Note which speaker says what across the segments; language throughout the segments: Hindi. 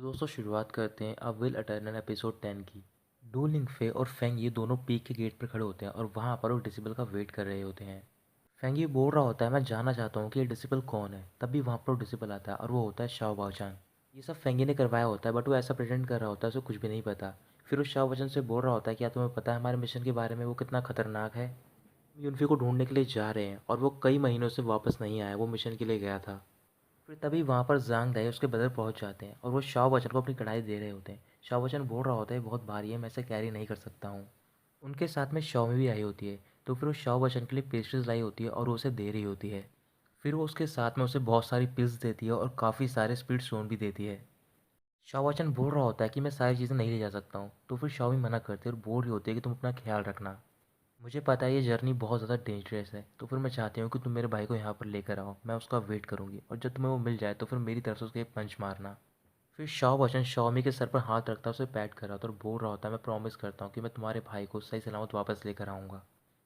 Speaker 1: तो दोस्तों शुरुआत करते हैं अब विल अटर्नल एपिसोड 10 की। डू लिंगफे और फेंग ये दोनों पीक के गेट पर खड़े होते हैं और वहाँ पर वो डिसिबल का वेट कर रहे होते हैं। फेंग ये बोल रहा होता है मैं जानना चाहता हूँ कि ये डिसिबल कौन है। तभी वहाँ पर वो डिसिबल आता है और वो होता है शाओ बाओचान। ये सब फेंगी ने करवाया होता है बट वो ऐसा प्रेटेंड कर रहा होता है उसे कुछ भी नहीं पता। फिर वो शाओ बाओचान से बोल रहा होता है क्या तुम्हें पता है हमारे मिशन के बारे में वो कितना खतरनाक है। यूनफी को ढूंढने के लिए जा रहे हैं और वो कई महीनों से वापस नहीं आया, वो मिशन के लिए गया था। फिर तभी वहाँ पर ज़ांग दाई उसके ब्रदर पहुँच जाते हैं और वो शाओ बच्चन को अपनी कढ़ाई दे रहे होते हैं। शाओ बच्चन बोल रहा होता है बहुत भारी है, मैं इसे कैरी नहीं कर सकता हूँ। उनके साथ में शाओमी भी आई होती है। तो फिर वो शाओ बच्चन के लिए पेस्ट्रीज लाई होती है और वो उसे दे रही होती है। फिर वो उसके साथ में उसे बहुत सारी पिल्स देती है और काफ़ी सारे स्पीड स्टोन भी देती है। शाओ बच्चन बोल रहा होता है कि मैं सारी चीज़ें नहीं ले जा सकता हूँ। तो फिर शाओमी मना करती है और बोल रही होती है कि तुम अपना ख्याल रखना। मुझे पता है ये जर्नी बहुत ज़्यादा डेंजरस है, तो फिर मैं चाहती हूँ कि तुम मेरे भाई को यहाँ पर लेकर आओ, मैं उसका वेट करूँगी और जब तुम्हें वो मिल जाए तो फिर मेरी तरफ से उसके एक पंच मारना। फिर शाओ बच्चन शाओमी के सर पर हाथ रखता है, उसे पैट कर रहा था और बोल रहा होता है मैं प्रॉमिस करता हूँ कि मैं तुम्हारे भाई को सही सलामत वापस लेकर आऊँगा।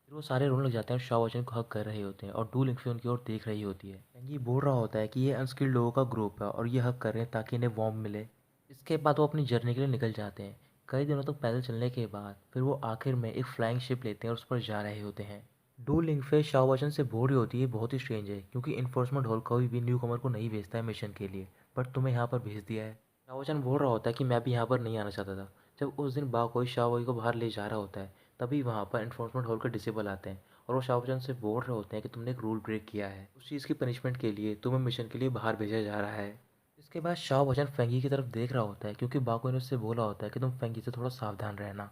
Speaker 1: फिर वो सारे रोने लग जाते हैं और शाओ बच्चन को हक कर रहे होते हैं और डू लिंगफे उनकी ओर देख रही होती है। ये बोल रहा होता है कि ये अनस्किल्ड लोगों का ग्रुप है और ये हक कर रहे हैं ताकि इन्हें वार्म मिले। इसके बाद वो अपनी जर्नी के लिए निकल जाते हैं। कई दिनों तक पैदल चलने के बाद फिर वो आखिर में एक फ्लाइंग शिप लेते हैं और उस पर जा रहे होते हैं। डू लिंगफे शाओ बच्चन से बोल रही होती है बहुत ही स्ट्रेंज है क्योंकि इन्फोर्समेंट हॉल कभी भी न्यू कमर को नहीं भेजता है मिशन के लिए, बट तुम्हें यहाँ पर भेज दिया है। शाओ बोल रहा होता है कि मैं भी यहाँ पर नहीं आना चाहता था। जब उस दिन बाकोई शाओ को बाहर ले जा रहा होता है तभी वहाँ पर इन्फोर्समेंट हॉल का डिसेबल आते हैं और वो शाओ से बोल रहे होते हैं कि तुमने एक रूल ब्रेक किया है, उस चीज़ की पनिशमेंट के लिए तुम्हें मिशन के लिए बाहर भेजा जा रहा है। इसके बाद शाओ फेंगी की तरफ देख रहा होता है क्योंकि बाको ने उससे बोला होता है कि तुम फेंगी से थोड़ा सावधान रहना।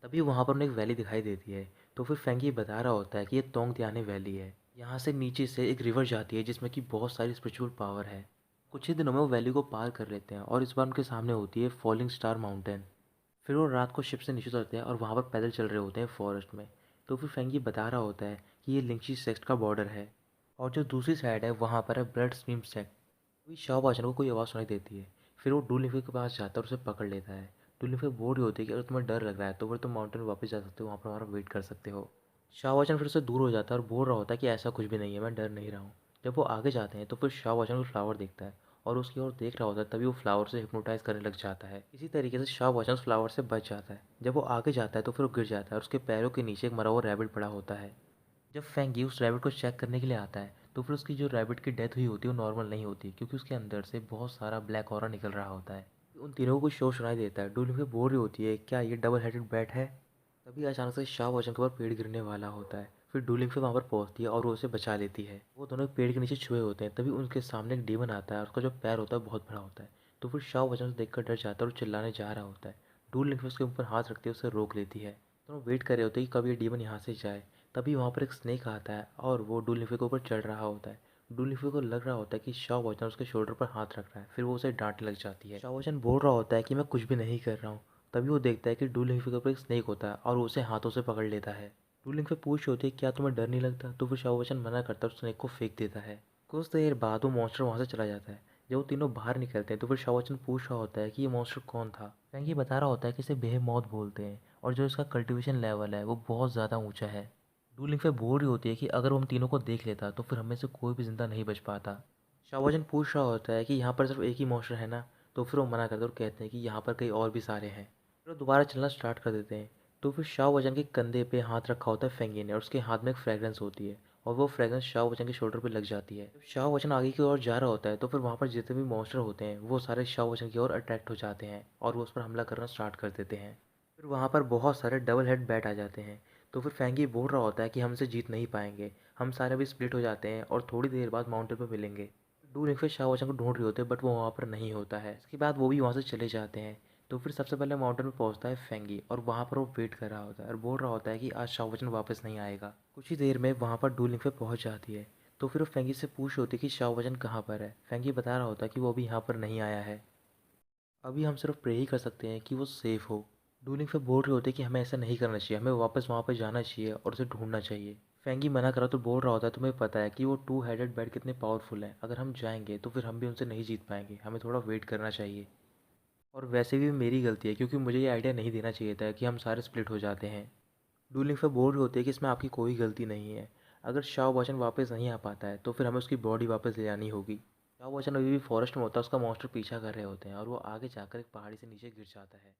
Speaker 1: तभी वहाँ पर उन्हें एक वैली दिखाई देती है। तो फिर फेंगी बता रहा होता है कि ये तोंगतियाने वैली है। यहाँ से नीचे से एक रिवर जाती है जिसमें कि बहुत सारी स्पिरिचुअल पावर है। कुछ ही दिनों में वो वैली को पार कर लेते हैं और इस बार उनके सामने होती है फॉलिंग स्टार माउंटेन। फिर वो रात को शिप से नीचे उतरते हैं और वहाँ पर पैदल चल रहे होते हैं फॉरेस्ट में। तो फिर फेंगी बता रहा होता है कि ये लिंगशी सेक्ट का बॉर्डर है और जो दूसरी साइड है वहाँ पर है ब्लड स्ट्रीम सेक्ट। तभी शाओ बाचन को कोई आवाज़ सुनाई देती है। फिर वो डूलिंफे के पास जाता है और उसे पकड़ लेता है। डूलिंफे बोल रही होती है कि अगर तुम्हें डर लग रहा है तो फिर तुम माउंटेन में वापस जा सकते हो, वहाँ पर हमारा वेट कर सकते हो। शाओ बाचन फिर उससे दूर हो जाता है और बोल रहा होता है कि ऐसा कुछ भी नहीं है, मैं डर नहीं रहा हूँ। जब वो आगे जाते हैं तो फिर शाओ बाचन को फ्लावर देखता है और उसकी ओर देख रहा होता है। तभी वो फ्लावर से हिप्नोटाइज करने लग जाता है। इसी तरीके से शाओ बाचन उस फ्लावर से बच जाता है। जब वो आगे जाता है तो फिर वो गिर जाता है और उसके पैरों के नीचे एक मरा हुआ रैबिट पड़ा होता है। जब फेंगी उस रैबिट को चेक करने के लिए आता है तो फिर उसकी जो रैबिट की डेथ हुई होती है वो नॉर्मल नहीं होती क्योंकि उसके अंदर से बहुत सारा ब्लैक ऑरा निकल रहा होता है। उन तीनों को कुछ शोर सुनाई देता है। डुलिंग बोल रही होती है क्या ये डबल हेडेड बैट है। तभी अचानक से शाह वचन के ऊपर पेड़ गिरने वाला होता है। फिर डुलिंग वहाँ पर पहुंचती है और वो उसे बचा लेती है। वो दोनों पेड़ के नीचे छुए होते हैं। तभी उनके सामने एक डीमन आता है और उसका जो पैर होता है बहुत बड़ा होता है। तो फिर शाह वचन से देखकर डर जाता है और चिल्लाने जा रहा होता है। डुलिंग उसके ऊपर हाथ रखते हुए उसे रोक लेती है। दोनों वेट कर रहे होते हैं कि कब ये डीमन यहाँ से जाए। तभी वहाँ पर एक स्नेक आता है और वो डुलिंफे के ऊपर चढ़ रहा होता है। डुलिंफे को लग रहा होता है कि शाओ वचन उसके शोल्डर पर हाथ रख रहा है। फिर वो उसे डांटने लग जाती है। शाओ वचन बोल रहा होता है कि मैं कुछ भी नहीं कर रहा हूँ। तभी वो देखता है कि डुलिंफे के ऊपर एक स्नेक होता है और वो उसे हाथों से पकड़ लेता है। डुलिंफे पूछ होती है क्या तुम्हें डर नहीं लगता। तो फिर शाओ वचन मना करता है और स्नेक को फेंक देता है। कुछ देर बाद वो मॉन्स्टर वहाँ से चला जाता है। जब वो तीनों बाहर निकलते हैं तो फिर शाओ वचन पूछ रहा होता है कि ये मॉन्स्टर कौन था। फेंगी बता रहा होता है कि इसे बेहेमौत बोलते हैं और जो इसका कल्टीवेशन लेवल है वो बहुत ज़्यादा ऊंचा है। डूलिंग बोल रही होती है कि अगर वो हम तीनों को देख लेता तो फिर हमें से कोई भी जिंदा नहीं बच पाता। शाहवजन पूछ रहा होता है कि यहाँ पर सिर्फ एक ही मॉन्स्टर है ना। तो फिर वो मना करते और कहते हैं कि यहाँ पर कई और भी सारे हैं। फिर वो दोबारा चलना स्टार्ट कर देते हैं। तो फिर शाहवजन के कंधे पे हाथ रखा होता है फेंगी ने और उसके हाथ में एक फ्रेगरेंस होती है और वो फ्रेगरेंस शाहवजन के शोल्डर पे लग जाती है। जब शाहवजन आगे की ओर जा रहा होता है तो फिर वहाँ पर जितने भी मॉन्स्टर होते हैं वो सारे शाहवजन की ओर अट्रैक्ट हो जाते हैं और वो उस पर हमला करना स्टार्ट कर देते हैं। फिर वहाँ पर बहुत सारे डबल हेड बैट आ जाते हैं। तो फिर फेंगी बोल रहा होता है कि हमसे जीत नहीं पाएंगे, हम सारे भी स्प्लिट हो जाते हैं और थोड़ी देर बाद माउंटेन पर मिलेंगे। डू फिर शाहवचन को ढूंढ रहे होते हैं बट वो वहाँ पर नहीं होता है। इसके बाद वो भी वहाँ से चले जाते हैं। तो फिर सबसे पहले माउंटेन पर पहुँचता है फेंगी और वहाँ पर वो वेट कर रहा होता है और बोल रहा होता है कि आज शाहवचन वापस नहीं आएगा। कुछ ही देर में वहाँ पर डू पे पहुँच जाती है। तो फिर वो फेंगी से पूछ होती है कि शाहवचन कहाँ पर है। फेंगी बता रहा होता है कि वो अभी यहाँ पर नहीं आया है, अभी हम सिर्फ प्रे ही कर सकते हैं कि वो सेफ़ हो। डूलिंग फिर बोल रहे होते हैं कि हमें ऐसा नहीं करना चाहिए, हमें वापस वहाँ पर जाना चाहिए और उसे ढूंढना चाहिए। फेंगी मना करा तो बोल रहा होता है तुम्हें पता है कि वो टू हेडेड बैट कितने पावरफुल हैं, अगर हम जाएंगे तो फिर हम भी उनसे नहीं जीत पाएंगे, हमें थोड़ा वेट करना चाहिए। और वैसे भी मेरी गलती है क्योंकि मुझे ये आइडिया नहीं देना चाहिए था कि हम सारे स्प्लिट हो जाते हैं। डूलिंग फिर बोल रहे होते हैं कि इसमें आपकी कोई गलती नहीं है, अगर शाओ बॉचन वापस नहीं आ पाता है तो फिर हमें उसकी बॉडी वापस ले जानी होगी। चाओ वचन अभी भी फॉरेस्ट में होता है, उसका मॉन्स्टर पीछा कर रहे होते हैं और वो आगे जाकर एक पहाड़ी से नीचे गिर जाता है।